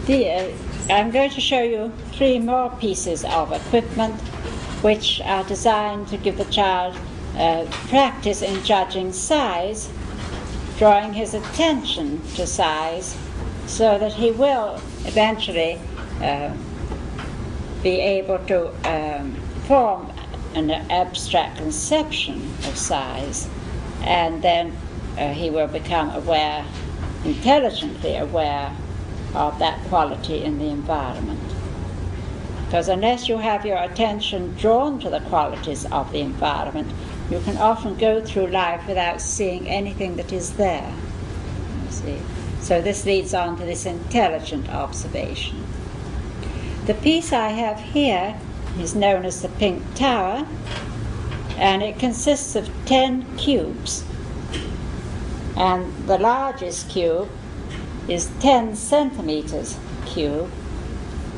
I'm going to show you 3 more pieces of equipment which are designed to give the child practice in judging size, drawing his attention to size, so that he will eventually be able to form an abstract conception of size, and then he will become aware, intelligently aware of that quality in the environment. Because unless you have your attention drawn to the qualities of the environment, you can often go through life without seeing anything that is there. You see? So this leads on to this intelligent observation. The piece I have here is known as the Pink Tower, and it consists of 10 cubes. And the largest cube is 10 centimeters cube,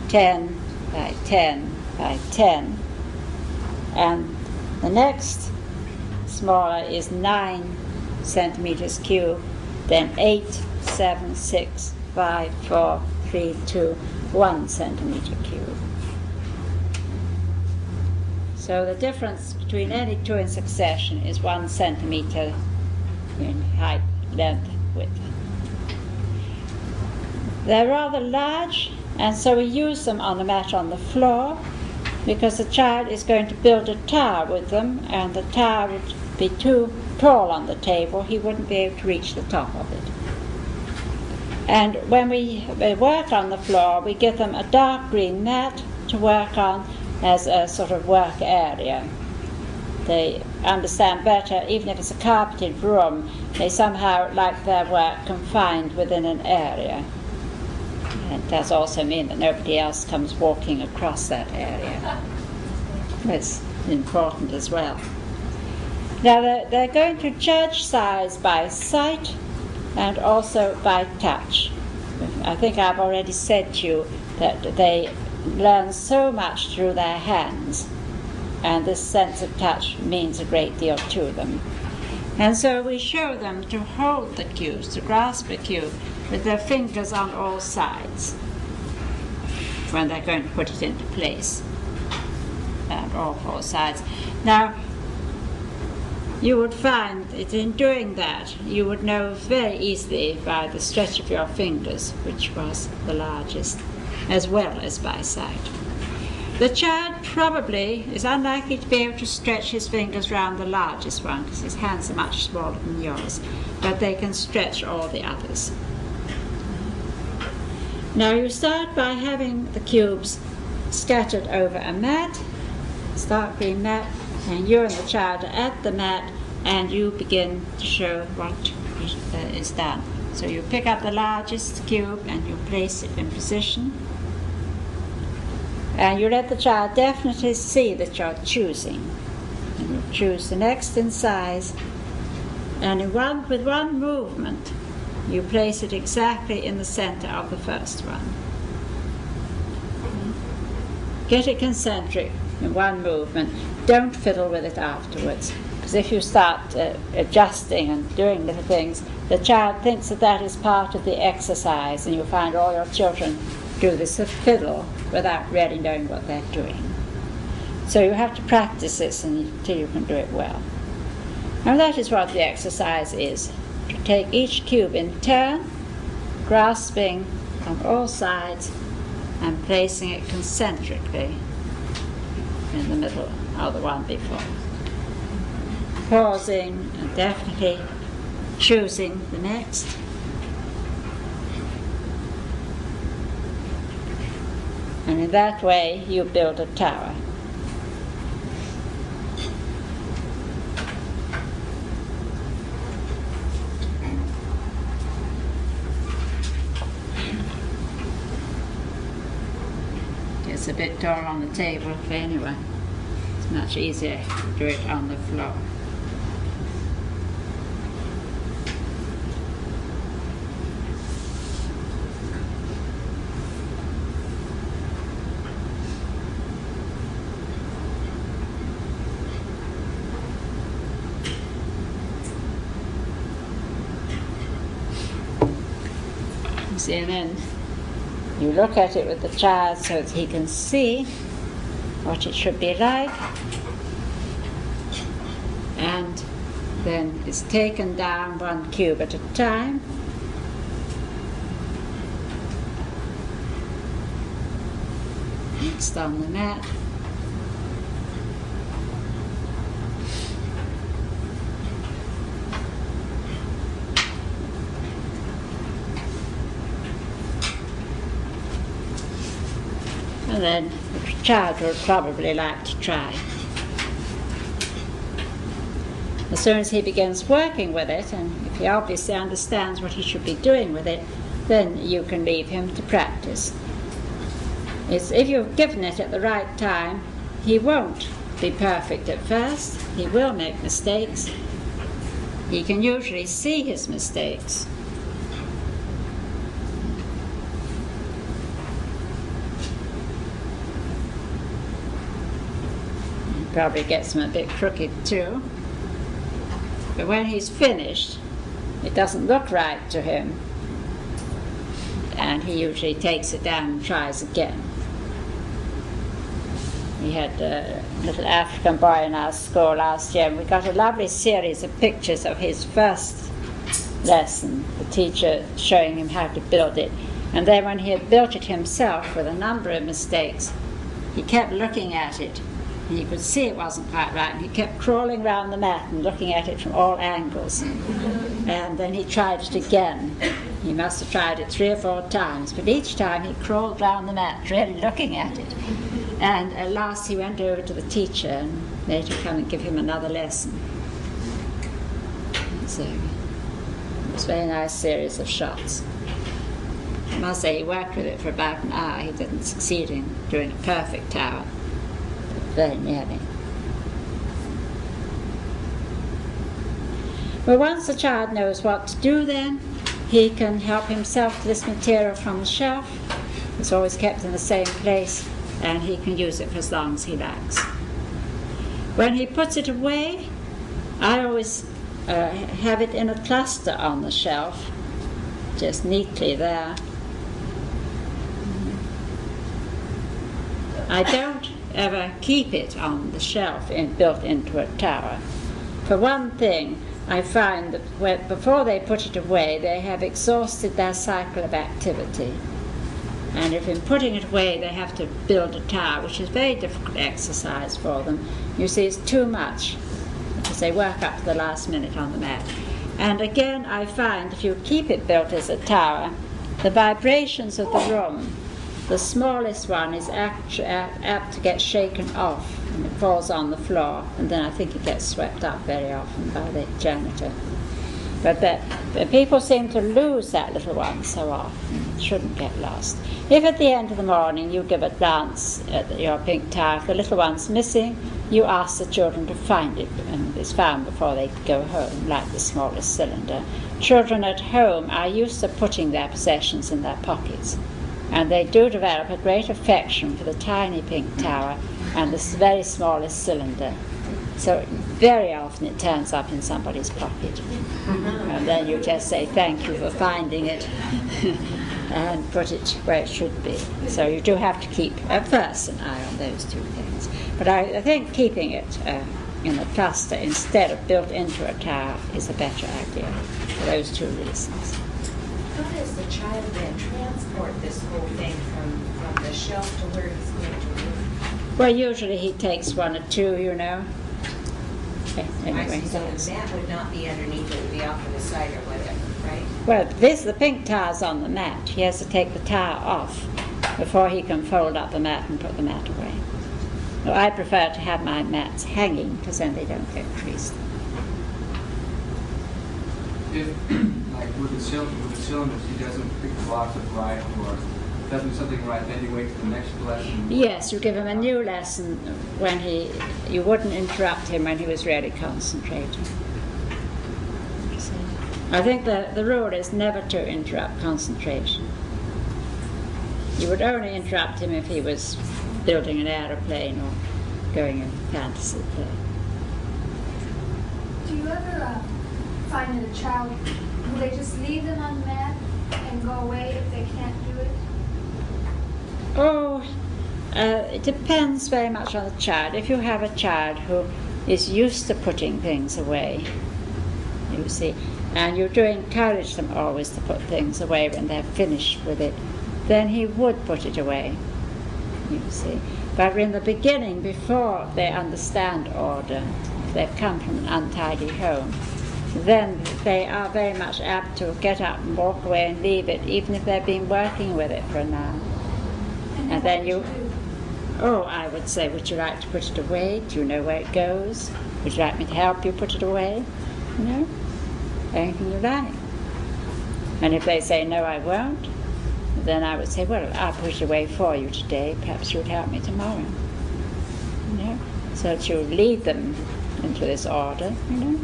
10 by 10 by 10. And the next smaller is 9 centimeters cube, then 8, 7, 6, 5, 4, 3, 2, 1 centimeter cube. So the difference between any 2 in succession is 1 centimeter in height, length, width. They're rather large, and so we use them on the mat on the floor, because the child is going to build a tower with them, and the tower would be too tall on the table. He wouldn't be able to reach the top of it. And when we work on the floor, we give them a dark green mat to work on as a sort of work area. They understand better, even if it's a carpeted room, they somehow like their work confined within an area. It does also mean that nobody else comes walking across that area. It's important as well. Now they're going to judge size by sight and also by touch. I think I've already said to you that they learn so much through their hands, and this sense of touch means a great deal to them. And so we show them to hold the cubes, to grasp a cube with their fingers on all sides when they're going to put it into place, and all 4 sides. Now, you would find that in doing that, you would know very easily by the stretch of your fingers which was the largest, as well as by sight. The child probably is unlikely to be able to stretch his fingers round the largest one, because his hands are much smaller than yours, but they can stretch all the others. Now you start by having the cubes scattered over a mat, dark green mat, and you and the child are at the mat, and you begin to show what is done. So you pick up the largest cube and you place it in position, and you let the child definitely see that you're choosing. And you choose the next in size, and with one movement you place it exactly in the center of the first one. Get it concentric in one movement. Don't fiddle with it afterwards, because if you start adjusting and doing little things, the child thinks that that is part of the exercise, and you'll find all your children do this fiddle without really knowing what they're doing. So you have to practice this until you can do it well. And that is what the exercise is, to take each cube in turn, grasping on all sides and placing it concentrically in the middle of the one before. Pausing and definitely choosing the next. And in that way you build a tower. It's a bit tall on the table for anyone. It's much easier to do it on the floor. See, and then You look at it with the child so that he can see what it should be like, and then it's taken down one cube at a time. Next on the mat. And then the child will probably like to try. As soon as he begins working with it, and if he obviously understands what he should be doing with it, then you can leave him to practice. If you've given it at the right time, he won't be perfect at first. He will make mistakes. He can usually see his mistakes. Probably gets them a bit crooked too. But when he's finished, it doesn't look right to him, and he usually takes it down and tries again. We had a little African boy in our school last year, and we got a lovely series of pictures of his first lesson, the teacher showing him how to build it. And then when he had built it himself with a number of mistakes, he kept looking at it. And you could see it wasn't quite right, and he kept crawling around the mat and looking at it from all angles. And then he tried it again. He must have tried it 3 or 4 times, but each time he crawled round the mat, really looking at it. And at last he went over to the teacher and made her come and give him another lesson. So it was a very nice series of shots. I must say he worked with it for about an hour. He didn't succeed in doing a perfect tower. Very nearly. Well, once the child knows what to do, then he can help himself to this material from the shelf. It's always kept in the same place, and he can use it for as long as he likes. When he puts it away, I always have it in a cluster on the shelf, just neatly there. I don't ever keep it on the shelf built into a tower. For one thing, I find that before they put it away, they have exhausted their cycle of activity. And if in putting it away they have to build a tower, which is a very difficult exercise for them, you see it's too much, because they work up to the last minute on the mat. And again, I find if you keep it built as a tower, the vibrations of the room, the smallest one is apt to get shaken off, and it falls on the floor, and then I think it gets swept up very often by the janitor. But the people seem to lose that little one so often. It shouldn't get lost. If at the end of the morning you give a glance at your pink tower, if the little one's missing, you ask the children to find it, and it's found before they go home, like the smallest cylinder. Children at home are used to putting their possessions in their pockets, and they do develop a great affection for the tiny pink tower and this very smallest cylinder. So very often it turns up in somebody's pocket. And then you just say, thank you for finding it, and put it where it should be. So you do have to keep, at first, an eye on those two things. But I think keeping it in a cluster instead of built into a tower is a better idea for those 2 reasons. How does the child then transport this whole thing from the shelf to where he's going to live? Well, usually he takes 1 or 2, you know. Okay, anyway. I see, so the mat would not be underneath, it would be off to the side or whatever, right? Well, the pink tower's on the mat. He has to take the tower off before he can fold up the mat and put the mat away. Well, I prefer to have my mats hanging, because then they don't get creased. If, like with the cylinders, he doesn't pick the blocks up right or doesn't do something right, then you wait for the next lesson? Yes, you give him a new lesson when you wouldn't interrupt him when he was really concentrating. I think the rule is never to interrupt concentration. You would only interrupt him if he was building an aeroplane or going in fantasy play. Do you ever find that a child, will they just leave them on the mat and go away if they can't do it? Oh, it depends very much on the child. If you have a child who is used to putting things away, you see, and you do encourage them always to put things away when they're finished with it, then he would put it away, you see. But in the beginning, before they understand order, if they've come from an untidy home, then they are very much apt to get up and walk away and leave it, even if they've been working with it for an hour. And then you, oh, I would say, would you like to put it away? Do you know where it goes? Would you like me to help you put it away? You know, anything you like. And if they say, no, I won't, then I would say, well, I'll put it away for you today. Perhaps you would help me tomorrow. You know, so that you lead them into this order, you know.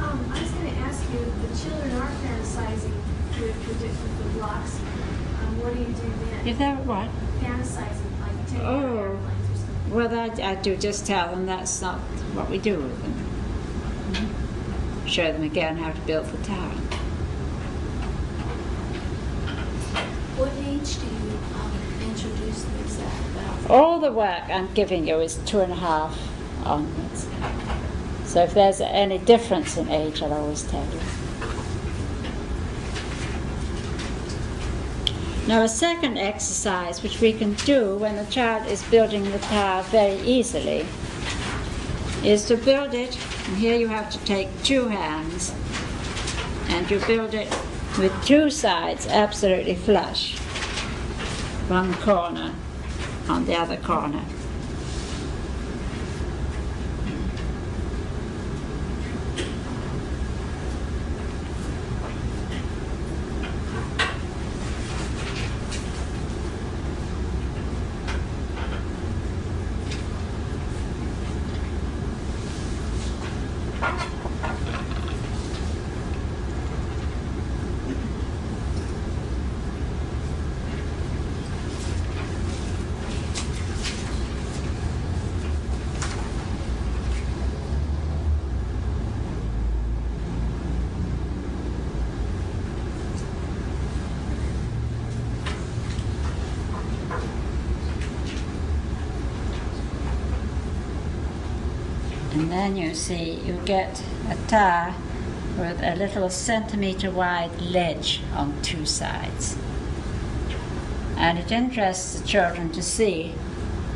I was going to ask you, the children are fantasizing with the blocks. What do you do then? If they're what? Fantasizing, like taking out Oh, airplanes or something. well, I do just tell them that's not what we do with them. Show them again how to build the tower. What age do you introduce these at about? All the work I'm giving you is 2.5 onwards. So if there's any difference in age, I'll always tell you. Now, a second exercise which we can do when the child is building the tower very easily is to build it, and here you have to take 2 hands, and you build it with 2 sides absolutely flush, one corner on the other corner. And then you see you get a tower with a little centimetre wide ledge on 2 sides. And it interests the children to see,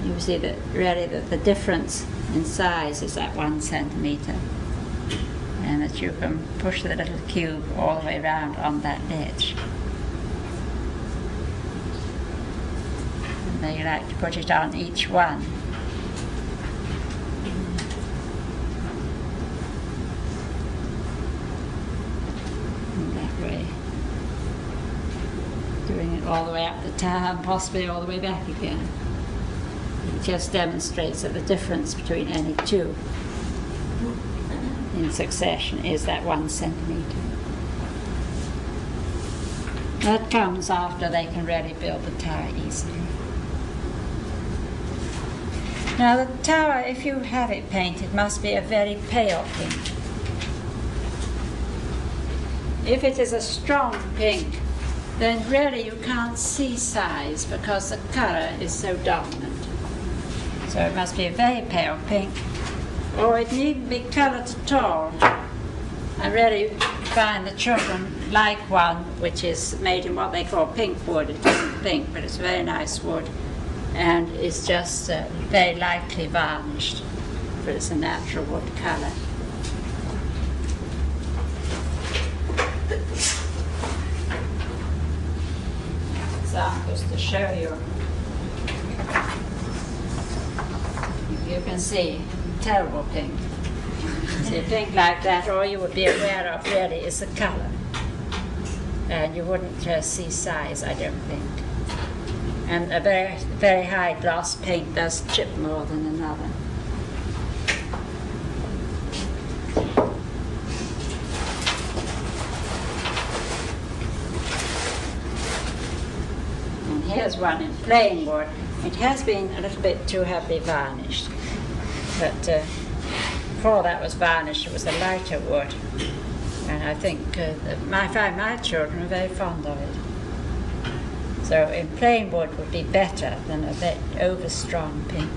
you see that really that the difference in size is at 1 centimetre, and that you can push the little cube all the way around on that ledge. And then you like to put it on each one. Doing it all the way up the tower and possibly all the way back again. It just demonstrates that the difference between any 2 in succession is that 1 centimetre. That comes after they can really build the tower easily. Now the tower, if you have it painted, must be a very pale pink. If it is a strong pink, then really you can't see size because the colour is so dominant. So it must be a very pale pink, or it needn't be coloured at all. I really find the children like one which is made in what they call pink wood. It isn't pink, but it's very nice wood, and it's just very lightly varnished, but it's a natural wood colour. Examples to show you. You can see terrible pink. See, pink like that, all you would be aware of really is the colour, and you wouldn't see size, I don't think. And a very, very high gloss pink does chip more than another. Here's one in plain wood. It has been a little bit too heavily varnished, but before that was varnished it was a lighter wood, and I think I find my children are very fond of it. So in plain wood would be better than a bit over strong pink.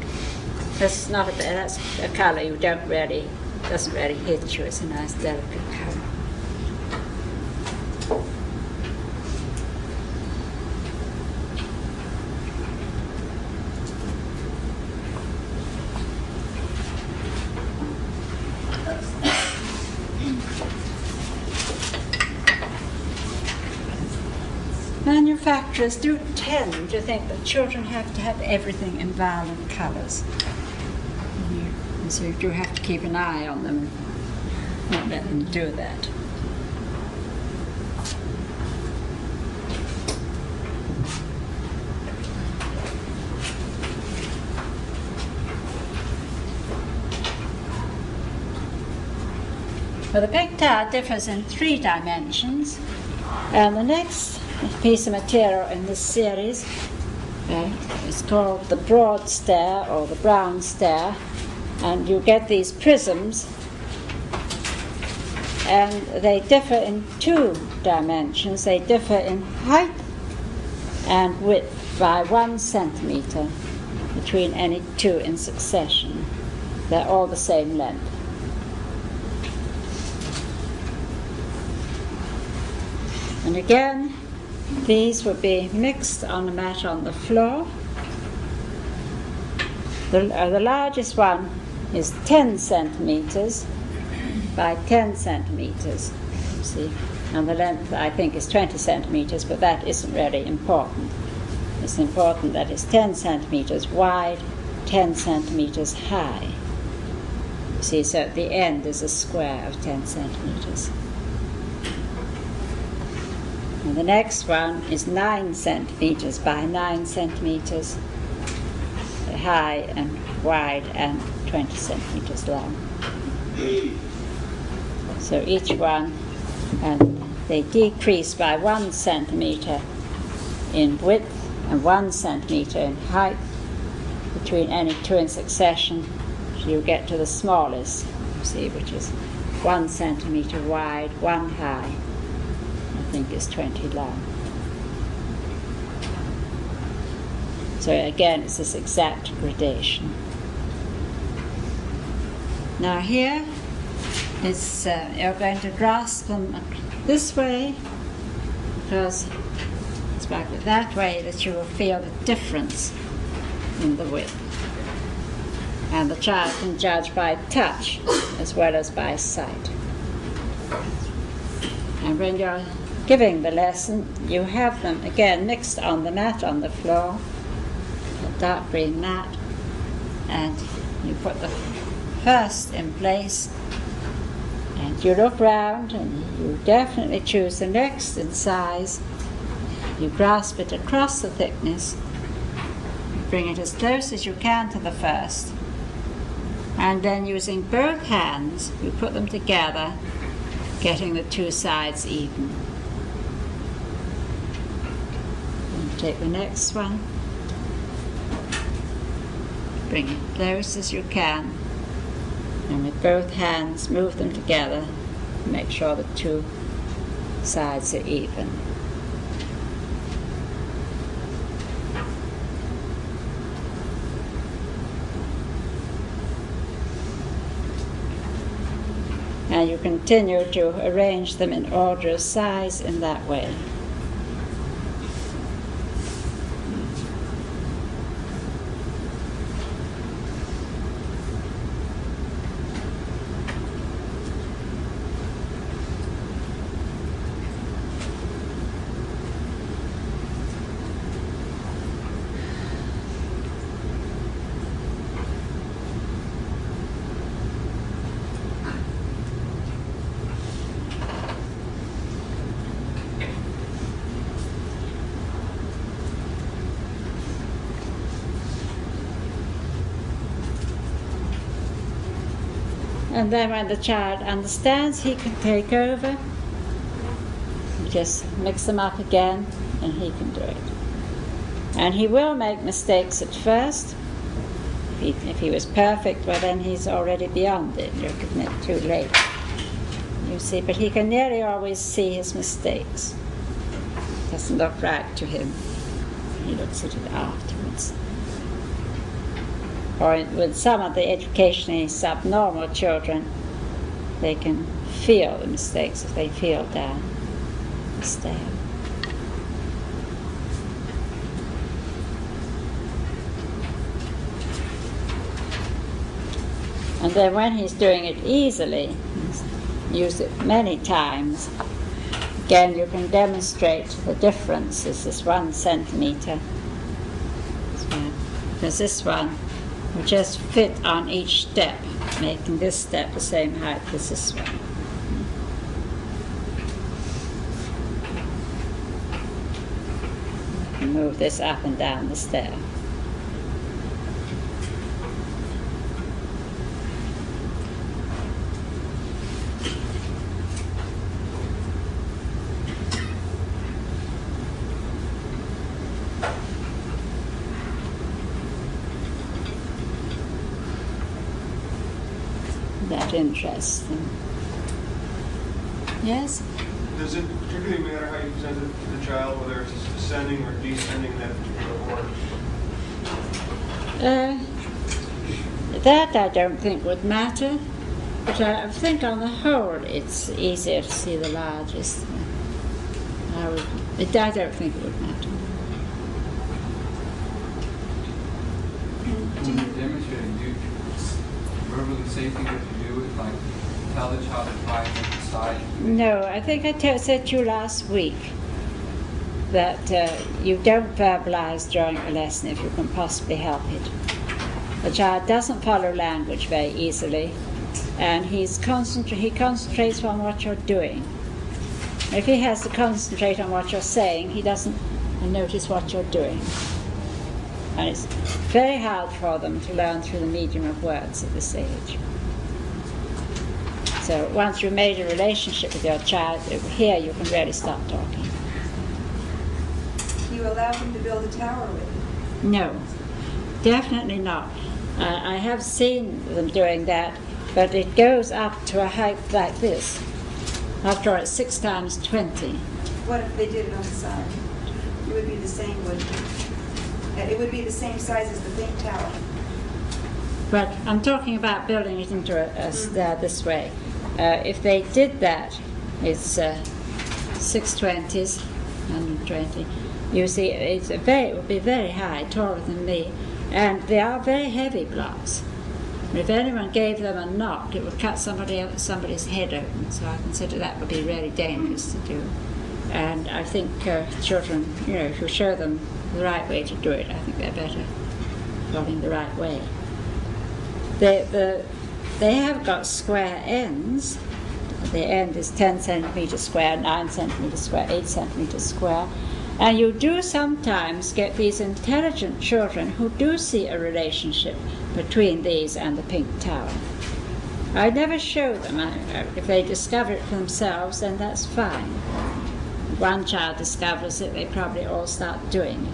That's not a bit, that's a colour you don't really, doesn't really hit you. It's a nice delicate colour. Manufacturers do tend to think that children have to have everything in violent colours. And so you do have to keep an eye on them and not let them do that. Well, the pink tile differs in 3 dimensions, and the next piece of material in this series is called the broad stair or the brown stair, and you get these prisms, and they differ in 2 dimensions. They differ in height and width by 1 centimeter between any 2 in succession. They're all the same length. And again, these will be mixed on the mat on the floor. The largest one is 10 centimeters by 10 centimeters, you see. And the length, I think, is 20 centimeters, but that isn't really important. It's important that it's 10 centimeters wide, 10 centimeters high. You see, so at the end is a square of 10 centimeters. And the next one is 9 centimeters by 9 centimeters high and wide and 20 centimeters long. So each one, and they decrease by 1 centimeter in width and 1 centimeter in height between any 2 in succession. So you get to the smallest, you see, which is 1 centimeter wide, 1 high. I think is 20 long. So again, it's this exact gradation. Now here is you're going to grasp them this way, because it's back that way that you will feel the difference in the width. And the child can judge by touch as well as by sight. And when you're giving the lesson, you have them again mixed on the mat on the floor, a dark green mat, and you put the first in place, and you look round and you definitely choose the next in size. You grasp it across the thickness, bring it as close as you can to the first, and then using both hands you put them together, getting the 2 sides even. Take the next one, bring it close as you can, and with both hands move them together, make sure the 2 sides are even. And you continue to arrange them in order of size in that way. And then when the child understands, he can take over, just mix them up again, and he can do it. And he will make mistakes at first. If he was perfect, well then he's already beyond it. You're giving it too late. You see, but he can nearly always see his mistakes. It doesn't look right to him. he looks at it afterwards. Or with some of the educationally subnormal children, they can feel the mistakes if they feel down the stair. And then when he's doing it easily, he's used it many times, again you can demonstrate the difference. This is 1 centimeter. Because this one will just fit on each step, making this step the same height as this one. Move this up and down the stair. That interests them. Yes? Does it particularly matter how you present it to the child, whether it's ascending or descending that particular order? That I don't think would matter, but I think on the whole it's easier to see the largest. I don't think it would matter. When you're demonstrating, do you verbally say things that you do it, like tell the child to try and decide? No, I think I said to you last week that you don't verbalize during a lesson if you can possibly help it. The child doesn't follow language very easily, and he concentrates on what you're doing. If he has to concentrate on what you're saying, he doesn't notice what you're doing. And it's very hard for them to learn through the medium of words at this age. So once you've made a relationship with your child, here you can really start talking. Do you allow him to build a tower with you? No, definitely not. I have seen them doing that, but it goes up to a height like this. After all, it's 6 times 20. What if they did it on the side? It would be the same, wouldn't it? It would be the same size as the pink tower. But I'm talking about building it into a stair this way. If they did that, it's 620s, 120. You see, it would be very high, taller than me, and they are very heavy blocks. If anyone gave them a knock, it would cut somebody's head open. So I consider that would be really dangerous to do. And I think children, if you show them the right way to do it, I think they're better going the right way. They have got square ends. The end is 10 centimeters square, 9 centimeters square, 8 centimeters square. And you do sometimes get these intelligent children who do see a relationship between these and the pink tower. I never show them. If they discover it for themselves, then that's fine. If one child discovers it, they probably all start doing it.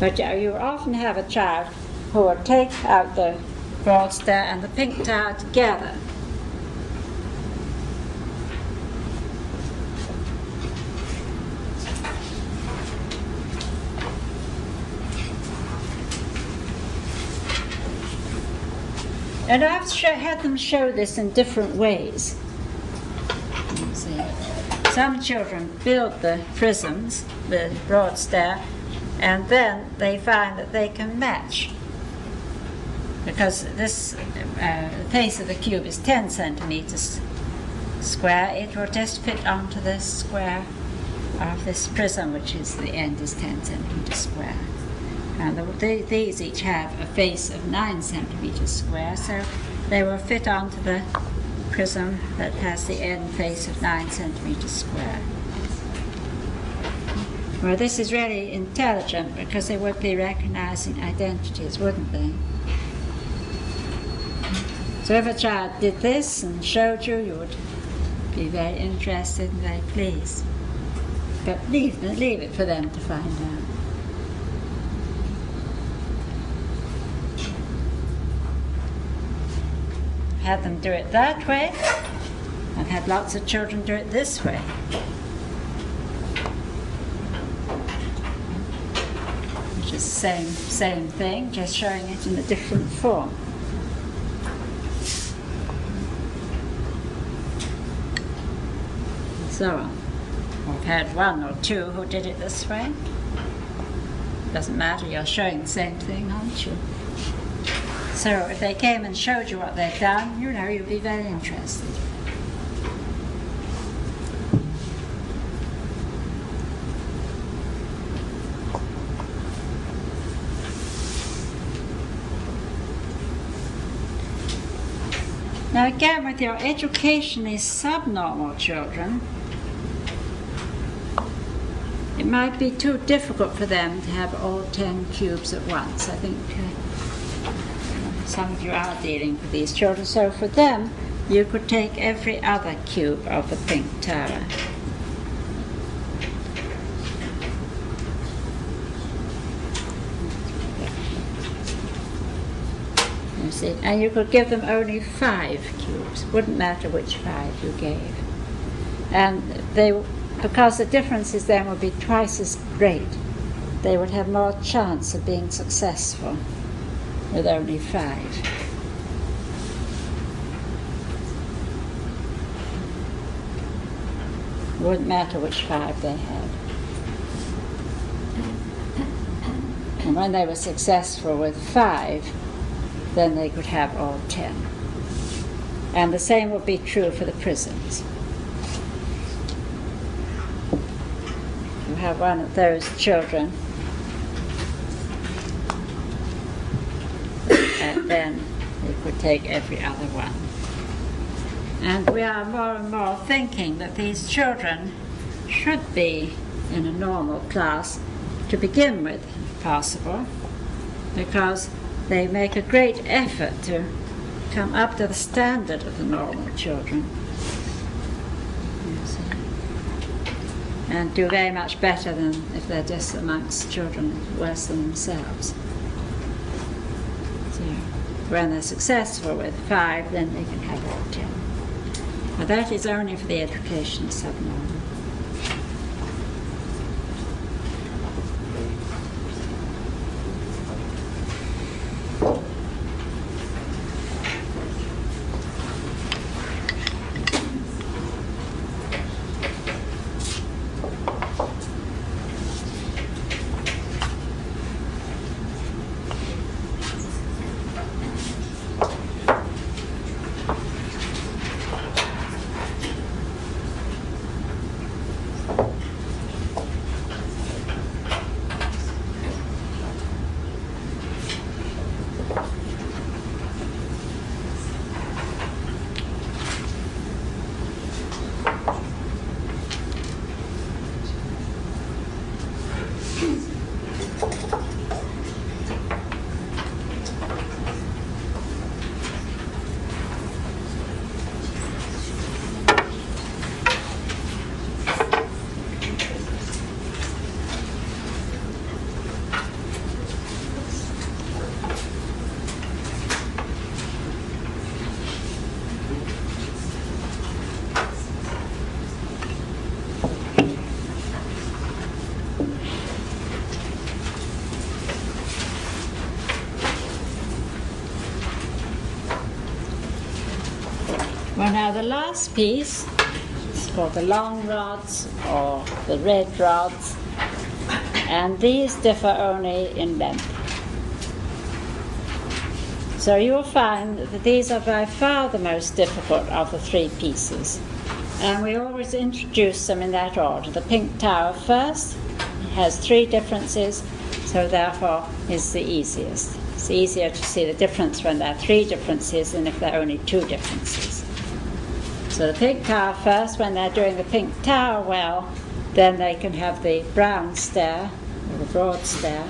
But you often have a child who will take out the broad stair and the pink tower together. And I've had them show this in different ways. Let's see. Some children build the prisms, the broad stair, and then they find that they can match. Because this face of the cube is 10 centimeters square, it will just fit onto the square of this prism, which is the end is 10 centimeters square. And these each have a face of 9 centimeters square, so they will fit onto the prism that has the end face of 9 centimeters square. Well, this is really intelligent because they would be recognizing identities, wouldn't they? So if a child did this and showed you, you would be very interested and very pleased. But leave it for them to find out. Had them do it that way. I've had lots of children do it this way. which is the same thing, just showing it in a different form. So on. I've had one or two who did it this way. Doesn't matter, you're showing the same thing, aren't you? So if they came and showed you what they've done, you know, you'd be very interested. Now again, with your educationally subnormal children, it might be too difficult for them to have all 10 cubes at once. I think some of you are dealing with these children, so for them you could take every other cube of the pink tower. You see, and you could give them only 5 cubes. Wouldn't matter which 5 you gave. And because the differences then would be twice as great, they would have more chance of being successful with only 5. It wouldn't matter which 5 they had. And when they were successful with 5, then they could have all 10. And the same would be true for the prisons. You have one of those children, and then you could take every other one. And we are more and more thinking that these children should be in a normal class to begin with, if possible, because they make a great effort to come up to the standard of the normal children. You see. And do very much better than if they're just amongst children worse than themselves. So when they're successful with 5, then they can have all 10. But that is only for the education subnormal. Well, now the last piece is called the long rods or the red rods, and these differ only in length. So you'll find that these are by far the most difficult of the 3 pieces, and we always introduce them in that order. The pink tower first, it has 3 differences, so therefore is the easiest. It's easier to see the difference when there are 3 differences than if there are only 2 differences. So the pink tower first, when they're doing the pink tower well, then they can have the brown stair, or the broad stair.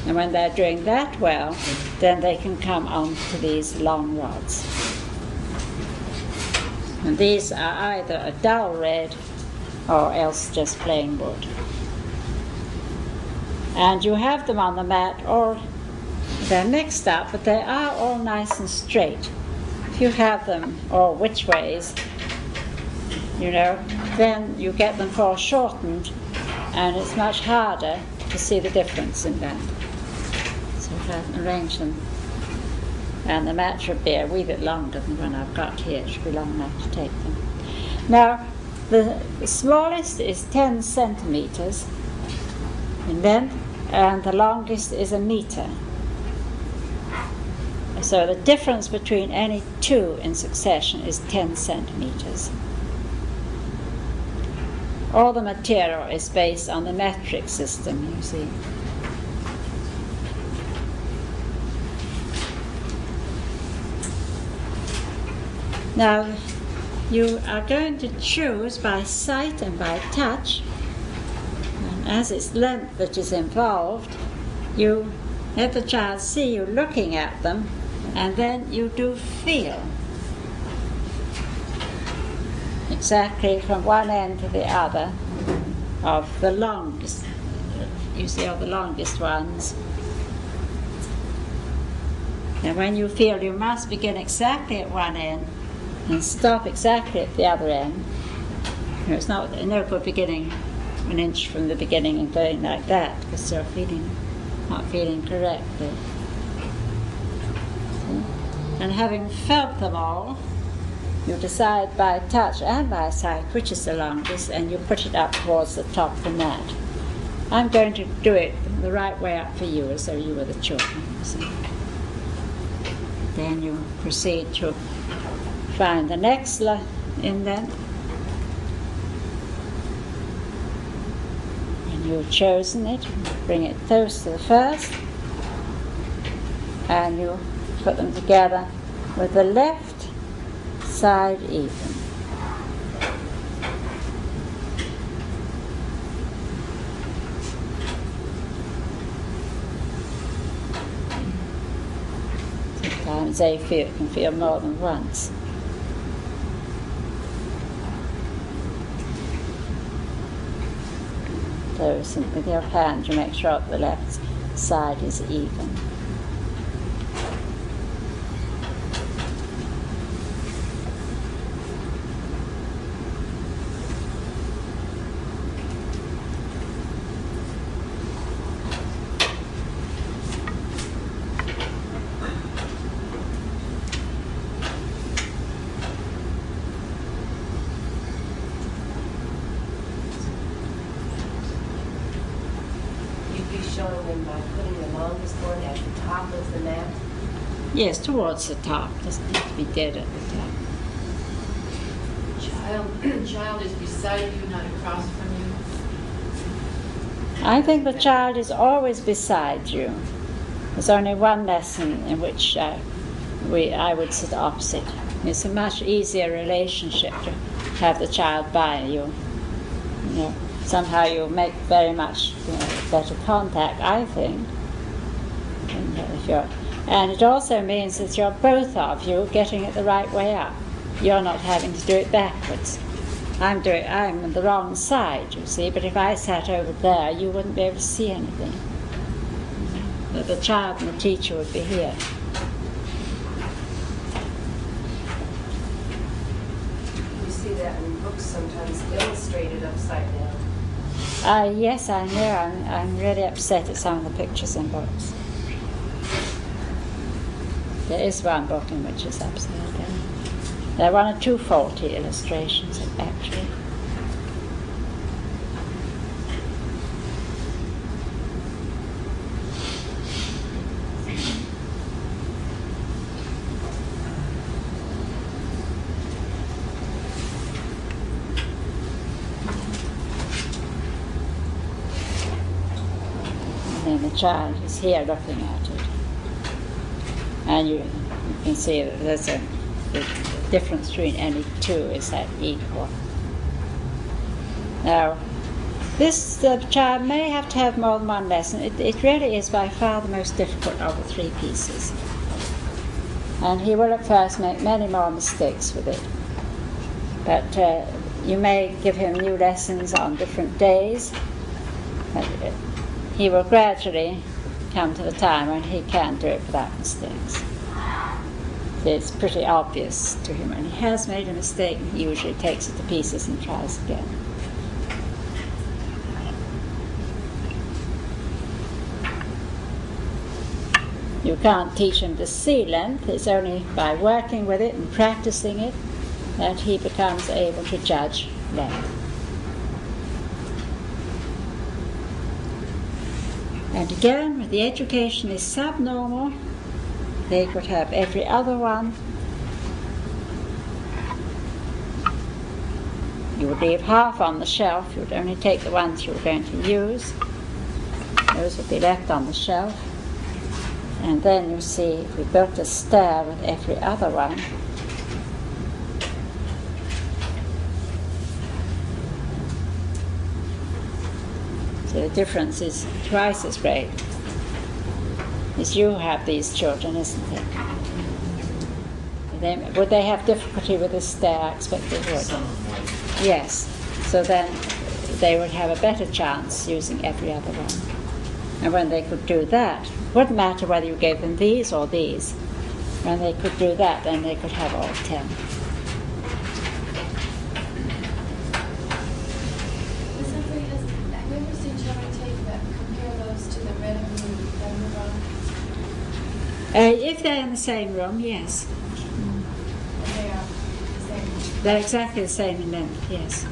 And when they're doing that well, then they can come on to these long rods. And these are either a dull red or else just plain wood. And you have them on the mat, or they're mixed up, but they are all nice and straight. If you have them all which ways, you know, then you get them foreshortened, and it's much harder to see the difference in that. So if I arrange them, and the match would be a wee bit longer than the one I've got here. It should be long enough to take them. Now, the smallest is 10 centimeters in length, and the longest is a meter. So the difference between any two in succession is 10 centimeters. All the material is based on the metric system, you see. Now, you are going to choose by sight and by touch, and as it's length that is involved, you let the child see you looking at them, and then you do feel exactly from one end to the other of the longest. You see all the longest ones. And when you feel, you must begin exactly at one end and stop exactly at the other end. You know, it's no good beginning an inch from the beginning and going like that, because you're not feeling correctly. And having felt them all, you decide by touch and by sight which is the longest, and you put it up towards the top of the mat. I'm going to do it the right way up for you, as though you were the children. So then you proceed to find the next indent, and you've chosen it. Bring it close to the first, and you put them together with the left side even. Sometimes they can feel more than once. So with your hand you make sure that the left side is even. Showing them by putting the longest one at the top of the mat. Yes, towards the top. Doesn't have to be dead at the top. Child is beside you, not across from you. I think the child is always beside you. There's only one lesson in which I would sit opposite. It's a much easier relationship to have the child by you. You know, somehow you make very much better contact, I think. And it also means that you're both of you getting it the right way up. You're not having to do it backwards. I'm on the wrong side, you see, but if I sat over there, you wouldn't be able to see anything. The child and the teacher would be here. You see that in books sometimes illustrated upside down. Yes, I know. I'm really upset at some of the pictures in books. There is one book in which it's upside down. There are one or two faulty illustrations, actually. And the child is here looking at it. And you can see that there's the difference between any two is that equal. Now, this child may have to have more than one lesson. It really is by far the most difficult of the three pieces. And he will at first make many more mistakes with it. But you may give him new lessons on different days. He will gradually come to the time when he can do it without mistakes. It's pretty obvious to him when he has made a mistake. He usually takes it to pieces and tries again. You can't teach him to see length. It's only by working with it and practicing it that he becomes able to judge length. And again, if the education is subnormal, they could have every other one. You would leave half on the shelf. You would only take the ones you were going to use. Those would be left on the shelf. And then you see, if we built a stair with every other one, so the difference is twice as great. As you have these children, isn't it? Would they have difficulty with the stair? I expect they would. Yes. So then they would have a better chance using every other one. And when they could do that, it wouldn't matter whether you gave them these or these. When they could do that, then they could have all 10. Have you ever seen children compare those to the red and blue rods? If they're in the same room, yes. They are the same. They're exactly the same in length, yes.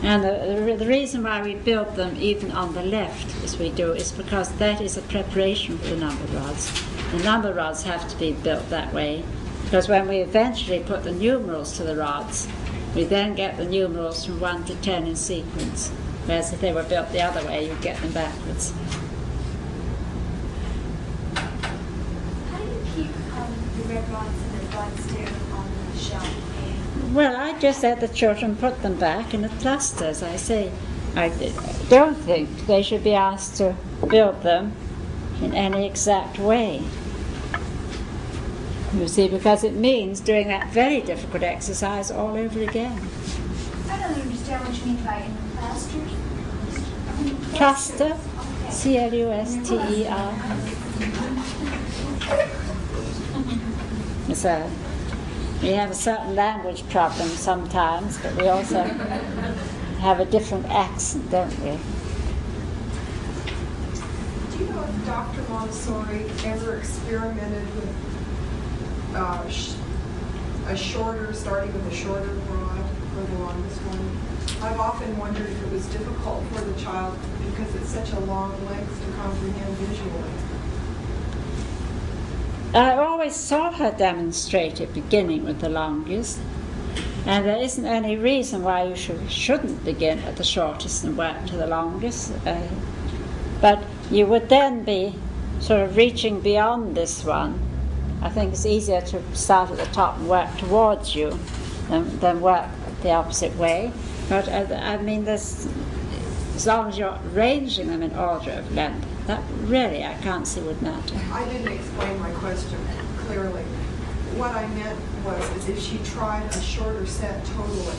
And the reason why we build them even on the left, as we do, is because that is a preparation for the number rods. The number rods have to be built that way, because when we eventually put the numerals to the rods, we then get the numerals from 1 to 10 in sequence. Whereas if they were built the other way, you'd get them backwards. How do you keep the red rods and the broad stair on the shelf? Well, I just let the children put them back in a cluster, as I say. I don't think they should be asked to build them in any exact way. You see, because it means doing that very difficult exercise all over again. I don't understand what you mean by in the clusters. Cluster, Okay. C-L-U-S-T-E-R. We have a certain language problem sometimes, but we also have a different accent, don't we? Do you know if Dr. Montessori ever experimented with starting with a shorter rod for the longest one? I've often wondered if it was difficult for the child because it's such a long length to comprehend visually. I always saw her demonstrate it beginning with the longest, and there isn't any reason why you shouldn't begin at the shortest and work to the longest. But you would then be sort of reaching beyond this one. I think it's easier to start at the top and work towards you than work the opposite way. But I mean, as long as you're arranging them in order of length, that really I can't see would matter. I didn't explain my question clearly. What I meant was if she tried a shorter set totally.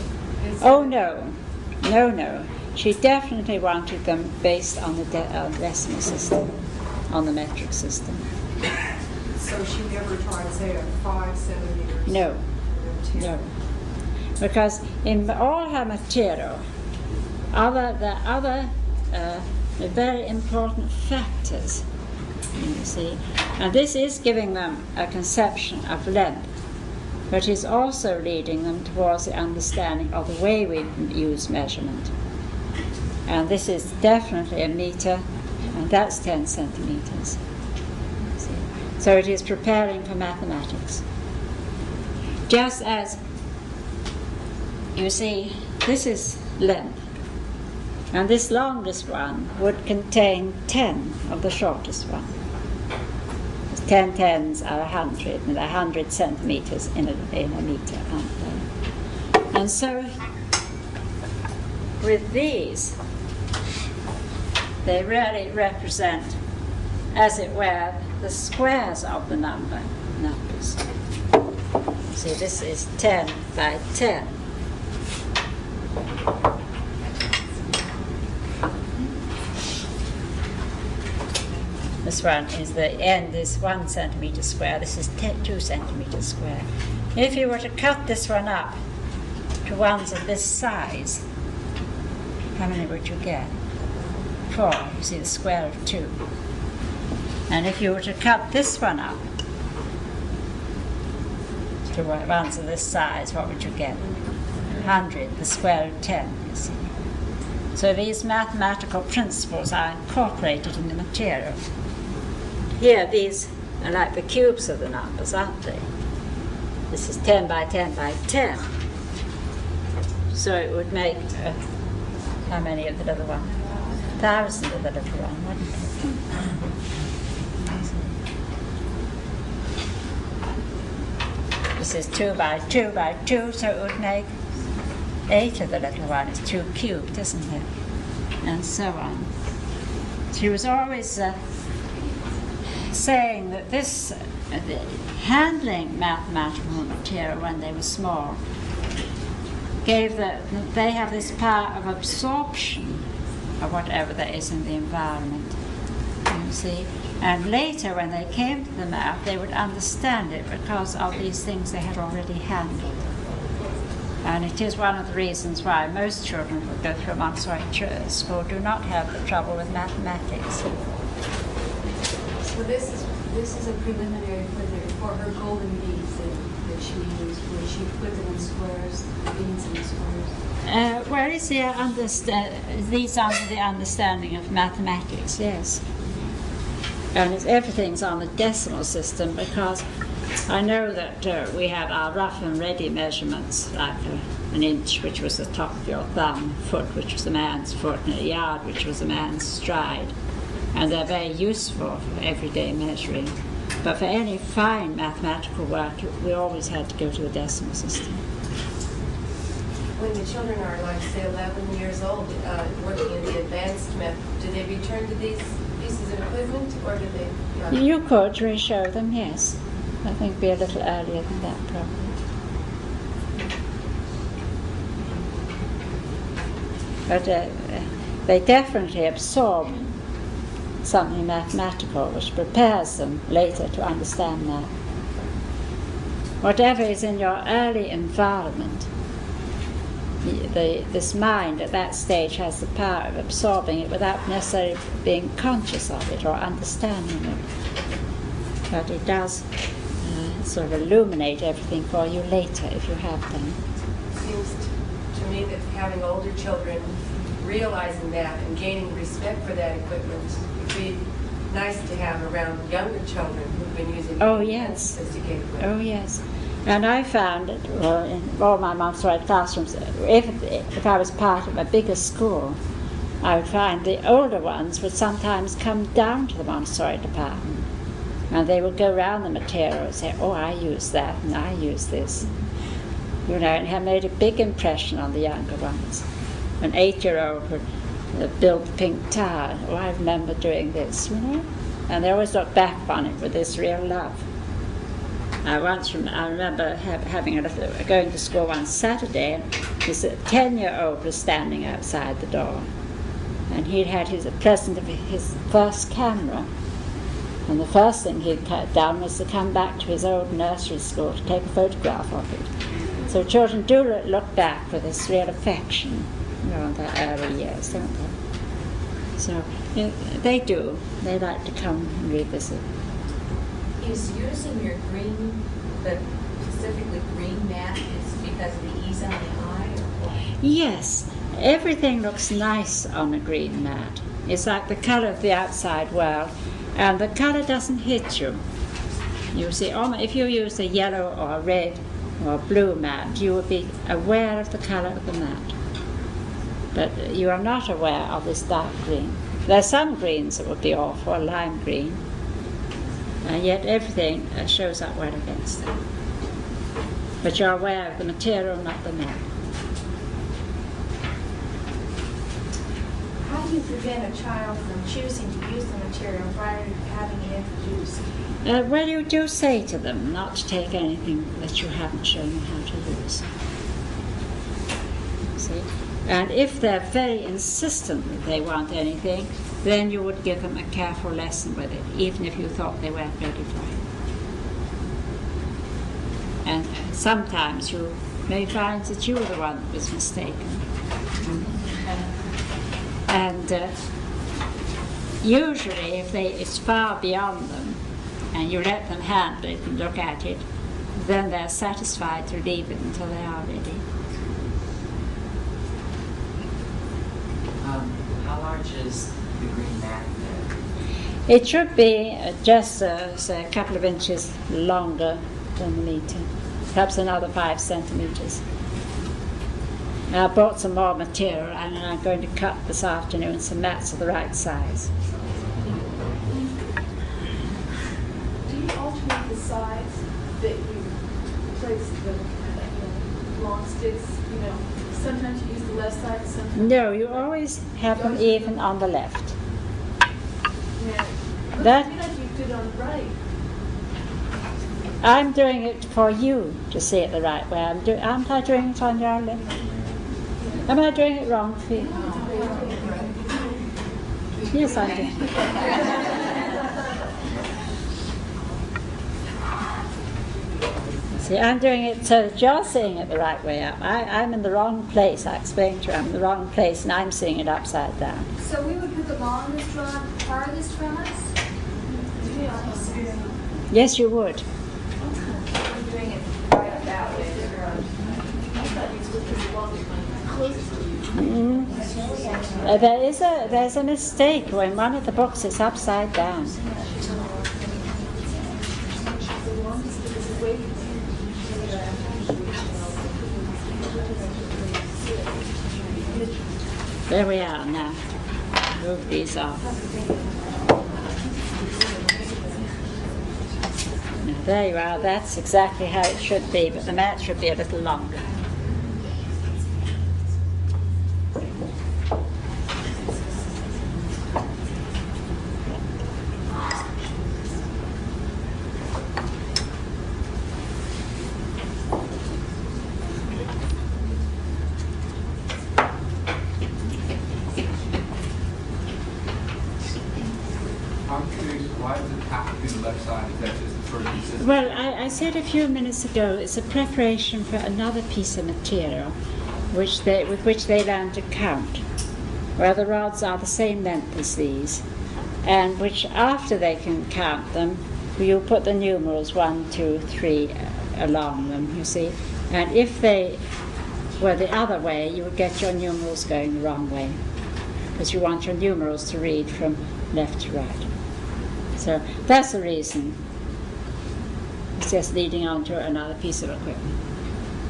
Oh, no. She definitely wanted them based on the decimal system, on the metric system. So she never tried, say, a 5 centimeters? No. 10. No. Because in all her material, the other very important factors, you see, and this is giving them a conception of length, but is also leading them towards the understanding of the way we use measurement. And this is definitely a meter, and that's 10 centimeters. See? So it is preparing for mathematics. Just as, you see, this is length. And this longest one would contain 10 of the shortest one. 10 tens are 100, and 100 centimeters in a meter, aren't they? And so, with these, they really represent, as it were, the squares of the numbers. See, this is 10 by 10. This one is the end is 1 centimeter square. This is 2 centimeters square. If you were to cut this one up to ones of this size, how many would you get? 4. You see the square of 2. And if you were to cut this one up to ones of this size, what would you get? 100, the square root 10, you see. So these mathematical principles are incorporated in the material. Here, these are like the cubes of the numbers, aren't they? This is 10 by 10 by 10. So it would make, how many of the little one? 1,000 of the little one, wouldn't it? This is 2 by 2 by 2, so it would make 8 of the little one. It's 2 cubed, isn't it? And so on. She was always saying that this, handling mathematical material when they were small, they have this power of absorption of whatever there is in the environment, you see. And later, when they came to the math, they would understand it because of these things they had already handled. And it is one of the reasons why most children who go through a Montessori school do not have the trouble with mathematics. So this is a preliminary for her golden beads that she used, where she put them in squares, beads in squares. Where is these under the understanding of mathematics? Yes. And everything's on the decimal system because I know that we have our rough and ready measurements, like an inch, which was the top of your thumb, foot, which was a man's foot, and a yard, which was a man's stride. And they're very useful for everyday measuring. But for any fine mathematical work, we always had to go to the decimal system. When the children are, like, say, 11 years old, working in the advanced method, do they return to these pieces of equipment, or do they? You could re-show them, yes. I think be a little earlier than that, probably. But they definitely absorb something mathematical which prepares them later to understand math. Whatever is in your early environment, this mind at that stage has the power of absorbing it without necessarily being conscious of it or understanding it. But it does sort of illuminate everything for you later if you have them. Seems to me that having older children realizing that and gaining respect for that equipment would be nice to have around younger children who've been using sophisticated equipment. Oh, yes. And I found that in all my Montessori classrooms, if I was part of a bigger school, I would find the older ones would sometimes come down to the Montessori department. And they would go around the material and say, oh, I use that and I use this. You know, and it had made a big impression on the younger ones. An 8-year-old would build the pink tower. Oh, I remember doing this, you know. And they always look back on it with this real love. I remember going to school one Saturday, and this 10-year-old was standing outside the door. And he'd had a present of his first camera. And the first thing he'd done was to come back to his old nursery school to take a photograph of it. So children do look back with this real affection, you know, in their early years, don't they? So they do. They like to come and revisit. Is using your green, the specifically green mat, is because of the ease on the eye, or what? Yes, everything looks nice on a green mat. It's like the color of the outside world, and the color doesn't hit you. You see, if you use a yellow or a red or a blue mat, you will be aware of the color of the mat. But you are not aware of this dark green. There are some greens that would be awful, lime green, and yet everything shows up well against it. But you're aware of the material, not the mat. How do you prevent a child from choosing to use the material prior to having it introduced? Well, you do say to them not to take anything that you haven't shown them how to use. See? And if they're very insistent that they want anything, then you would give them a careful lesson with it, even if you thought they weren't ready for it. And sometimes you may find that you were the one that was mistaken. And usually if it's far beyond them and you let them handle it and look at it, then they're satisfied to leave it until they are ready. How large is the green mat there? It should be just say a couple of inches longer than the meter, perhaps another 5 centimeters. Now, I bought some more material and I'm going to cut this afternoon some mats of the right size. Do you alternate the sides that you place the long sticks? You know, sometimes you use the left side, sometimes. No, you always have them even on the left. Yeah. That- I feel like you did on the right. I'm doing it for you to see it the right way. Aren't I doing it on your left? Am I doing it wrong for you? Yes, I'm doing it. See, I'm doing it so that you're seeing it the right way up. I'm in the wrong place. I explained to you I'm in the wrong place and I'm seeing it upside down. So we would put the longest rod farthest from us? Yes, you would. I'm doing it right that way. There's a mistake when one of the books is upside down. There we are now. Move these off. Now, there you are. That's exactly how it should be, but the mat should be a little longer. I'm curious, why does it have to be the left side? Is that just for consistency? Well, I said a few minutes ago, it's a preparation for another piece of material with which they learn to count, where the rods are the same length as these, and which after they can count them, you put the numerals 1, 2, 3 along them, you see. And if they were the other way, you would get your numerals going the wrong way, because you want your numerals to read from left to right. So that's the reason. It's just leading on to another piece of equipment.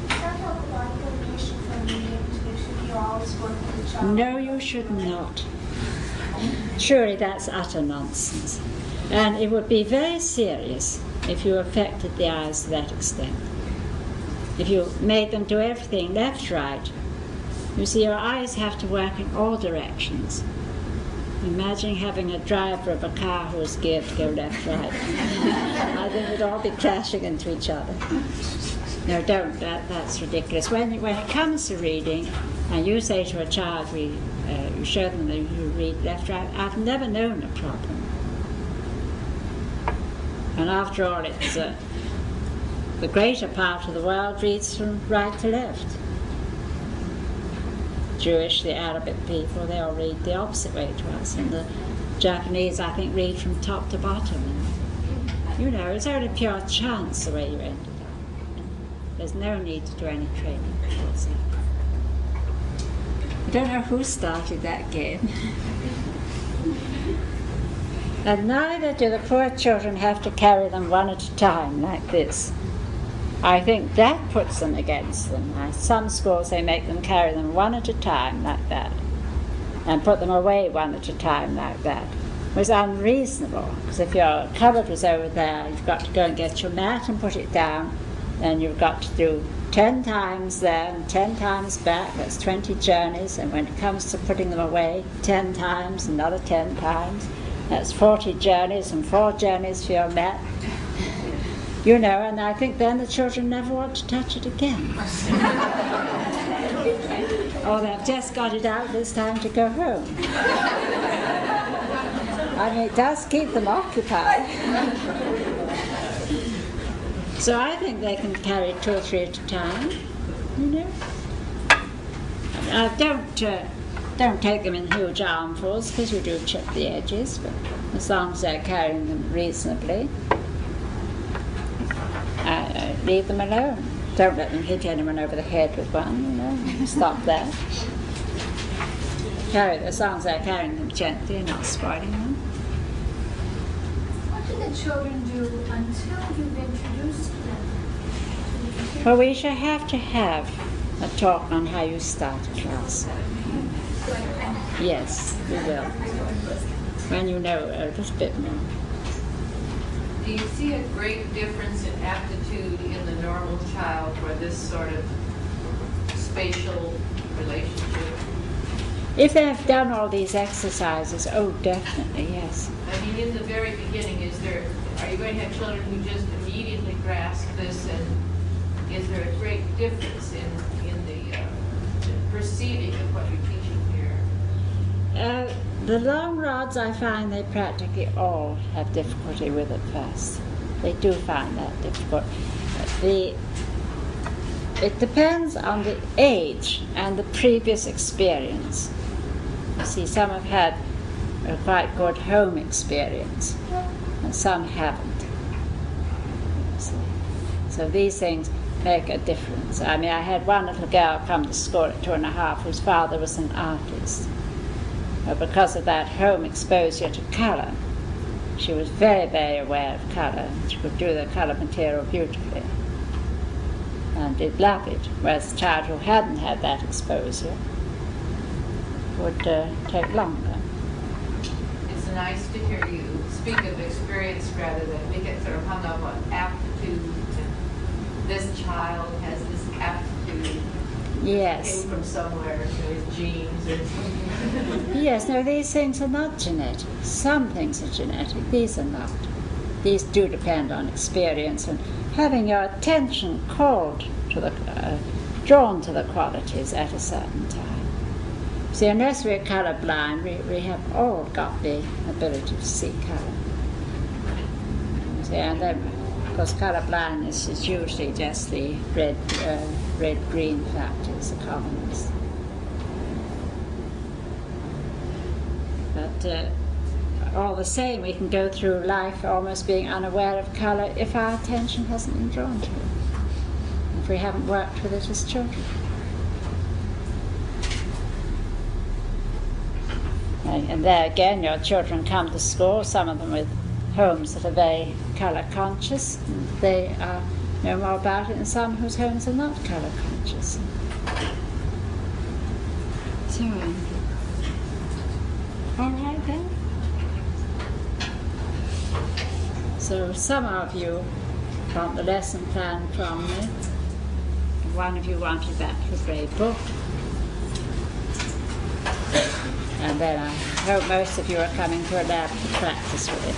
Does that help a lot of information from the intuition? You always work with the child? No, you should not. Surely that's utter nonsense. And it would be very serious if you affected the eyes to that extent. If you made them do everything left, right. You see, your eyes have to work in all directions. Imagine having a driver of a car who is geared to go left, right. I think we'd all be crashing into each other. No, don't. That's ridiculous. When it comes to reading, and you say to a child, you show them that you read left, right, I've never known a problem. And after all, it's the greater part of the world reads from right to left. Jewish, the Arabic people, they all read the opposite way to us, and the Japanese, I think, read from top to bottom. And, you know, it's only pure chance the way you ended up. There's no need to do any training. I don't know who started that game. And neither do the poor children have to carry them one at a time like this. I think that puts them against them. Some schools, they make them carry them one at a time like that, and put them away one at a time like that. It was unreasonable, because if your cupboard was over there, you've got to go and get your mat and put it down, then you've got to do 10 times there and 10 times back. That's 20 journeys, and when it comes to putting them away, 10 times, another 10 times. That's 40 journeys and 4 journeys for your mat. You know, and I think then the children never want to touch it again. Or they've just got it out, it's time to go home. I mean, it does keep them occupied. So I think they can carry 2 or 3 at a time, you know. Don't take them in huge armfuls because you do chip the edges, but as long as they're carrying them reasonably, leave them alone. Don't let them hit anyone over the head with one, stop that. As long as they're carrying them gently and not spoiling them. What do the children do until you've introduced them to the computer? Well, we shall have to have a talk on how you start a class. Yes, we will. When you know a little bit more. Do you see a great difference in aptitude in the normal child for this sort of spatial relationship? If they have done all these exercises, oh, definitely, yes. I mean, in the very beginning, are you going to have children who just immediately grasp this, and is there a great difference in the perceiving of what you're teaching here? The long rods, I find they practically all have difficulty with at first. They do find that difficult. It depends on the age and the previous experience. You see, some have had a quite good home experience, and some haven't. So these things make a difference. I mean, I had one little girl come to school at 2.5 whose father was an artist. But because of that home exposure to colour, she was very, very aware of colour. She could do the colour material beautifully and did love it, whereas a child who hadn't had that exposure would take longer. It's nice to hear you speak of experience rather than we get sort of hung up on aptitude. And this child has this aptitude. Yes. Came from somewhere, his genes or something. Yes, no, these things are not genetic. Some things are genetic, these are not. These do depend on experience and having your attention called to the, drawn to the qualities at a certain time. See, unless we're colorblind, we have all got the ability to see color. See, and then, of course, colorblindness is usually just the red-green factors, the commonest. But all the same, we can go through life almost being unaware of colour if our attention hasn't been drawn to it, if we haven't worked with it as children. And there again, your children come to school, some of them with homes that are very colour conscious, and they know more about it, and some whose homes are not colour conscious. So, all right then. So some of you want the lesson plan from me. One of you wanted that for grade book. And then I hope most of you are coming to a lab to practice with it.